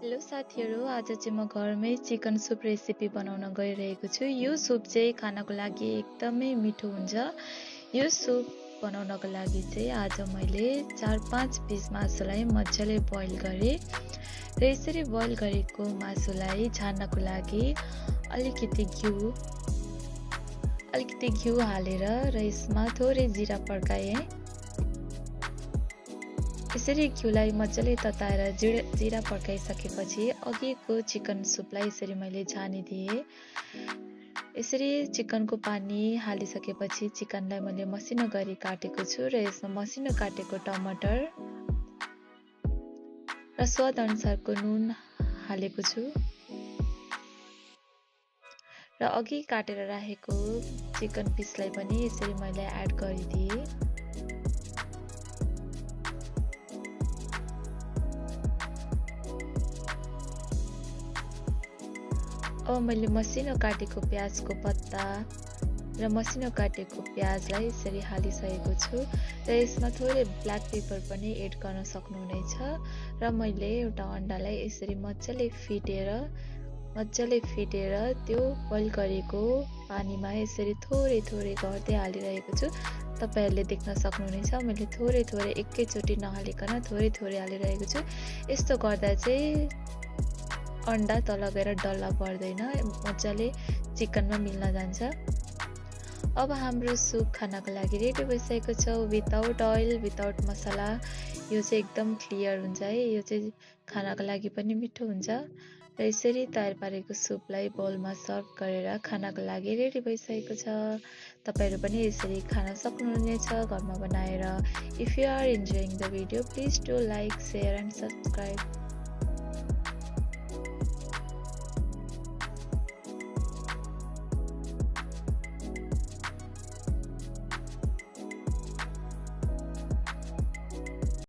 Hello साथीहरू, आज चाहिँ म घरमै चिकन सुप रेसिपी बनाउन गइरहेको छु। यो सुप चाहिँ खानको लागि एकदमै मिठो हुन्छ। यो सुप बनाउनको लागि चाहिँ आज मैले 4-5 पिस मासुलाई मजाले बोइल गरेँ र यसरी बोइल गरेको मासुलाई छान्नको लागि अलिकति घिउ हालेर र यसमा थोरै जिरा पड्काएँ। यसरी घिउलाई मजाले तताएर जिरा पड्काइसकेपछि अघिको चिकन सुपलाई यसरी मैले छानिदिएँ। यसरी चिकनको पानी हालिसकेपछि चिकनलाई मैले मसिनो गरी काटेको छु र यसमा मसिनो काटेको टमाटर र स्वाद अनुसारको नुन हालेको छु र अघि काटेर राखेको चिकन पिसलाई पनि यसरी मैले एड गरिदिएँ। अब मैले मसिनो काटेको प्याजको पत्ता र मसिनो काटेको प्याजलाई यसरी हालिसकेको छु र यसमा थोरै ब्ल्याक पेपर पनि एड गर्न सक्नुहुनेछ र मैले एउटा अन्डालाई यसरी मजाले फिटेर त्यो बोइल गरेको पानीमा यसरी थोरै गर्दै हालिरहेको छु। तपाईहरुले देख्न सक्नुहुनेछ मैले थोरै एकैचोटी नहालिकन थोरै हालिरहेको छु। यस्तो गर्दा चाहिँ अन्डा तल गएर डल्ला पर्दैन, मजाले चिकनमा मिल्न जान्छ। अब हाम्रो सुप खानको लागि रेडी भइसकेको छ। विदाउट ऑयल विदाउट मसला यो चाहिँ एकदम क्लियर हुन्छ है। यो चाहिँ खानको लागि पनि मिठो हुन्छ र यसरी तयार पारेको सुपलाई बोलमा सर्भ गरेर खानको लागि रेडी भइसकेको छ। तपाईहरु पनि यसरी खान सक्नुहुनेछ घरमा बनाएर। If you are enjoying the video, please do like, share and subscribe.